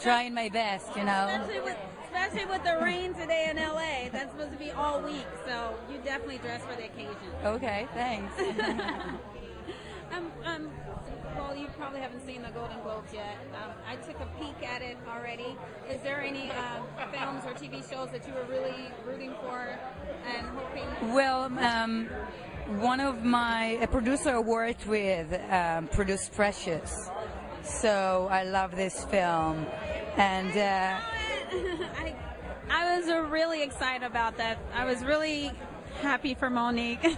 trying my best, you know. Especially with the rain today in LA. That's supposed to be all week, so you definitely dress for the occasion. Okay, thanks. Well, you probably haven't seen the Golden Globes yet. I took a peek at it already. Is there any films or TV shows that you were really rooting for and hoping? Well, one of a producer I worked with produced Precious, so I love this film, and I was really excited about that. I was really happy for Monique.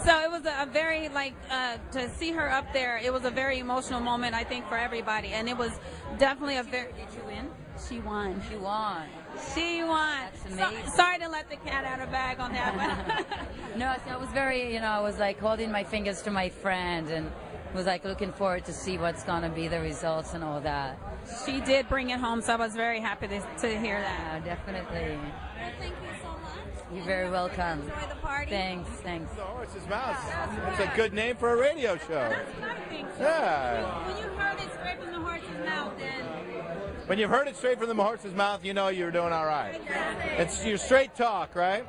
So it was a very, to see her up there, it was a very emotional moment, I think, for everybody. And it was definitely a very... Did you win? She won. She won. She won. That's amazing. Sorry to let the cat out of bag on that one. No, I was very, I was like holding my fingers to my friend and was like looking forward to see what's going to be the results and all that. She did bring it home, so I was very happy to hear that. Yeah, definitely. Well, thank you so much. You're very welcome. Enjoy the party. Thanks. The Horse's Mouth. That's a good name for a radio show. That's what I think. So Yeah. when you heard it straight from the horse's mouth, then... When you've heard it straight from the horse's mouth, you know you're doing all right. Exactly. It's your straight talk, right?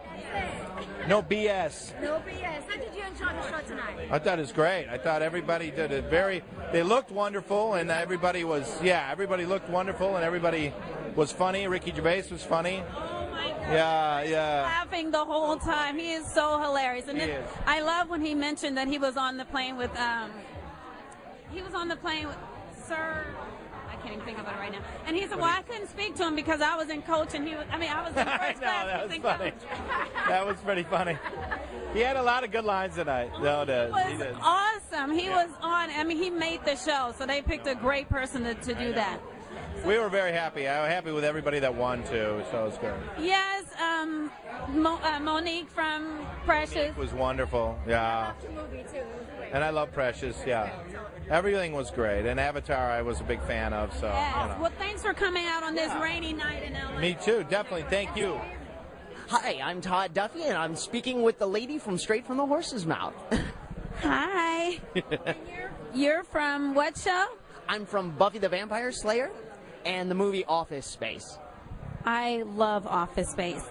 No BS. No BS. How did you enjoy the show tonight? I thought it was great. I thought everybody did it they looked wonderful, and everybody looked wonderful, and everybody was funny. Ricky Gervais was funny. Oh my God. Yeah. Laughing the whole time. He is so hilarious. And He is. I love when he mentioned that he was on the plane with Sir, I can't even think of it right now. And he said, well, I couldn't speak to him because I was in coach and I was in first class. that He was was in funny. coach. That was pretty funny. He had a lot of good lines tonight. No, He was awesome. He was on. He made the show, so they picked a great person to do that. We were very happy. I was happy with everybody that won, too, so it was good. Yes, Monique from Precious. It was wonderful, yeah. The movie too. It was great. And I love Precious, yeah. Everything was great. And Avatar I was a big fan of, so, Yes. Well, thanks for coming out on this rainy night in LA. Me too, definitely. Thank you. Hi, I'm Todd Duffy, and I'm speaking with the lady from Straight from the Horse's Mouth. Hi. You're from what show? I'm from Buffy the Vampire Slayer and the movie Office Space. I love Office Space.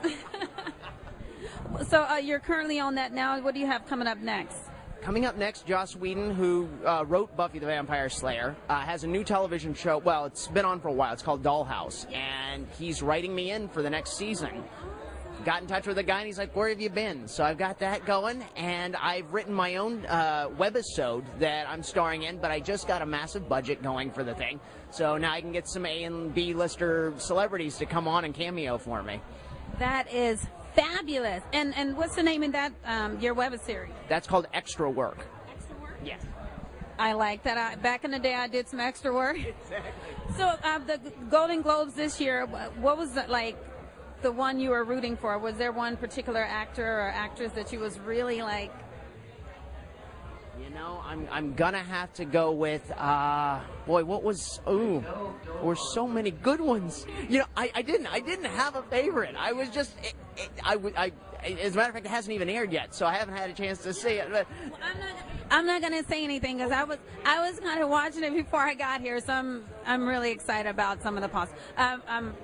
So you're currently on that now. What do you have coming up next? Coming up next, Joss Whedon, who wrote Buffy the Vampire Slayer, has a new television show. Well, it's been on for a while. It's called Dollhouse, and he's writing me in for the next season. Got in touch with the guy, and he's like, where have you been? So I've got that going, and I've written my own webisode that I'm starring in, but I just got a massive budget going for the thing. So now I can get some A and B lister celebrities to come on and cameo for me. That is fabulous. And what's the name of that, your web series? That's called Extra Work. Extra Work? Yes. I like that. Back in the day, I did some extra work. Exactly. So the Golden Globes this year, what was that like? The one you were rooting for? Was there one particular actor or actress that you was really like? You know, I'm gonna have to go with boy, what was there were so many good ones. You know, I didn't have a favorite. I was just as a matter of fact, it hasn't even aired yet, so I haven't had a chance to see it. But I'm not gonna say anything because I was kind of watching it before I got here, so I'm really excited about some of the posts.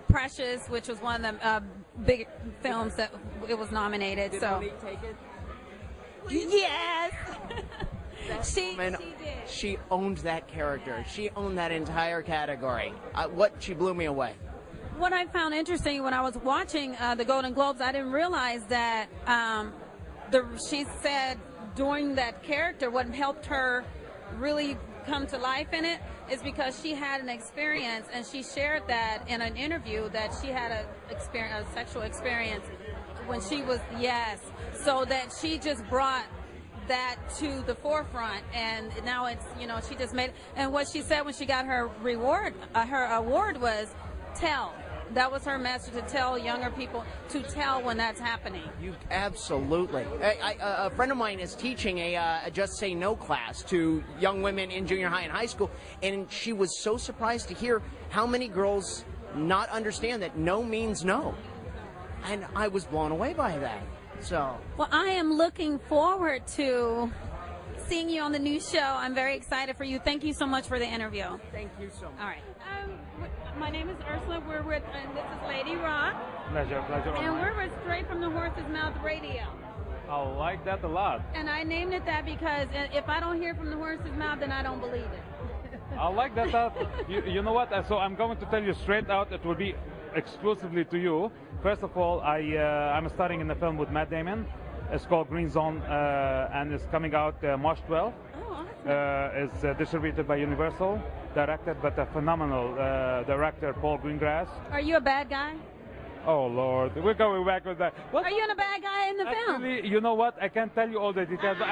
Precious, which was one of the big films that it was nominated. did so Monique take it? yes. She did. She owned that character. She owned that entire category. She blew me away. What I found interesting when I was watching the Golden Globes, I didn't realize that she said doing that character, what helped her really come to life in it is because she had an experience, and she shared that in an interview that she had a sexual experience when she was, so that she just brought that to the forefront, and now it's, she just made, and what she said when she got her her award was tell. That was her message, to tell younger people to tell when that's happening. You absolutely. A friend of mine is teaching a Just Say No class to young women in junior high and high school, and she was so surprised to hear how many girls not understand that no means no. And I was blown away by that. So. Well, I am looking forward to seeing you on the new show. I'm very excited for you. Thank you so much for the interview. Thank you so much. All right. My name is Ursula. We're with, and this is Lady Rock. Pleasure. And we're with Straight from the Horse's Mouth Radio. I like that a lot. And I named it that because if I don't hear from the horse's mouth, then I don't believe it. I like that. You know what? So I'm going to tell you straight out. It will be exclusively to you. First of all, I'm starring in a film with Matt Damon. It's called Green Zone, and it's coming out March 12th. Oh, awesome. It's distributed by Universal, directed by a phenomenal director, Paul Greengrass. Are you a bad guy? Oh Lord, we're going back with that. What? Are you a bad guy in the film? Actually, you know what? I can't tell you all the details. But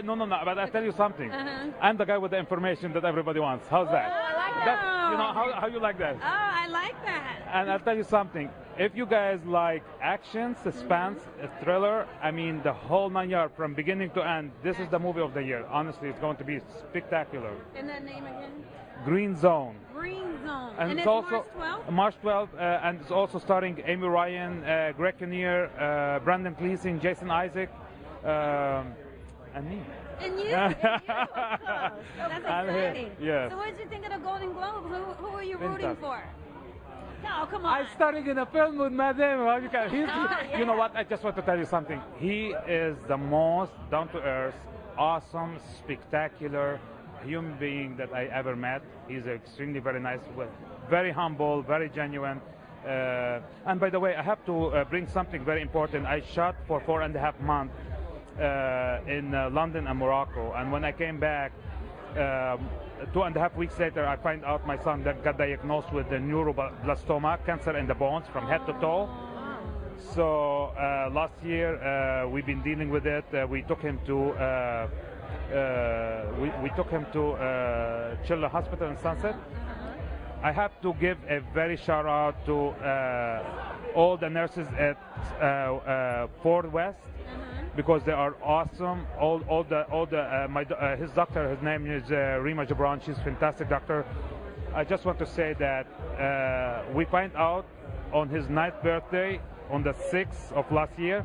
no. But I'll tell you something. I'm the guy with the information that everybody wants. How's that? I like that. That's, you know how you like that? Oh, I like that. And I'll tell you something. If you guys like action, suspense, a thriller, I mean the whole 9 yards from beginning to end, this is the movie of the year. Honestly, it's going to be spectacular. And that name again? Green Zone. Green Zone. And it's also March 12th, and it's also starring Amy Ryan, Greg Kinnear, Brandon Gleeson, Jason Isaac, and me. And you, of course. That's exciting. Yes. So what did you think of the Golden Globes? Who are you rooting for? No, come on. I'm starring in a film with Matt Damon. You know what? I just want to tell you something. He is the most down-to-earth, awesome, spectacular human being that I ever met. He's extremely very nice, very humble, very genuine. And by the way, I have to bring something very important. I shot for 4.5 months in London and Morocco, and when I came back 2.5 weeks later, I find out my son that got diagnosed with the neuroblastoma, cancer in the bones from head to toe. So last year we've been dealing with it. We took him to Children's Hospital in Sunset. I have to give a very shout out to all the nurses at Ford West, because they are awesome. His doctor, his name is Rima Jabran. She's a fantastic doctor. I just want to say that we find out on his 9th birthday, on the 6th of last year,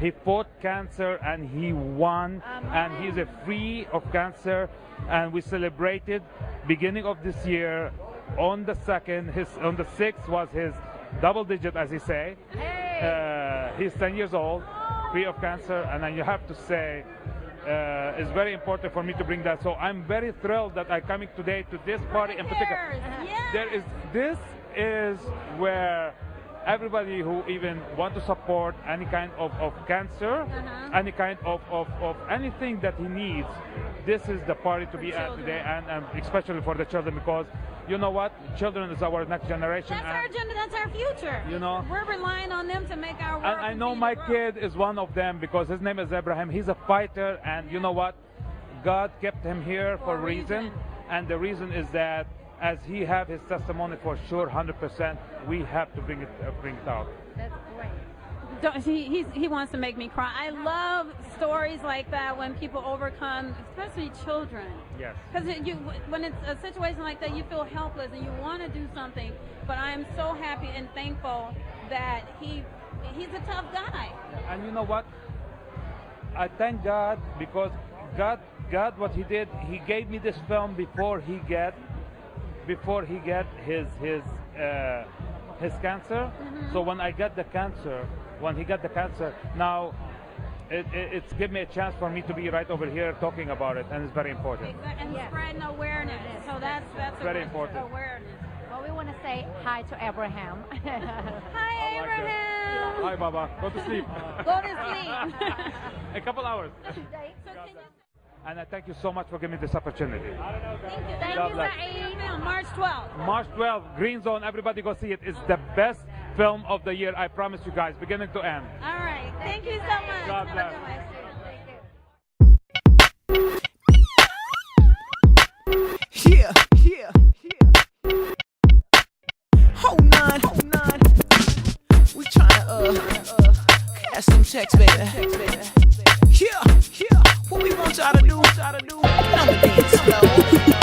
he fought cancer and he won, and he's free of cancer. And we celebrated beginning of this year on the 2nd. On the 6th was his double digit, as he say. He's 10 years old, free of cancer, and then you have to say it's very important for me to bring that. So I'm very thrilled that I'm coming today to this party in particular. Yes. This is where everybody who even want to support any kind of cancer, any kind of anything that he needs, this is the party to be at today, and especially for the children, because you know what? Children is our next generation. That's our agenda. That's our future. You know, we're relying on them to make our world. And I know my kid is one of them, because his name is Abraham. He's a fighter, and you know what? God kept him here for a reason, and the reason is that as he have his testimony for sure, 100%, we have to bring it out. That's great. He wants to make me cry. I love stories like that when people overcome, especially children. Yes. Because when it's a situation like that, you feel helpless and you want to do something. But I am so happy and thankful that he's a tough guy. And you know what? I thank God, because God, what He did, He gave me this film before he get his cancer. So when he got the cancer, now it's given me a chance for me to be right over here talking about it, and it's very important. Exactly. And spreading awareness. So that's very important. Awareness. Well, we want to say hi to Abraham. Hi, Abraham. Hi, Baba. Go to sleep. Go to sleep. A couple hours. And I thank you so much for giving me this opportunity. Thank you, Saeed. March 12th. March 12th, Green Zone. Everybody go see it. It's the best film of the year. I promise you guys, beginning to end. All right. Thank you so much. God bless. Yeah. Hold on. We tryna cash some checks, baby. Yeah. What we want y'all to do? Get on the dance floor.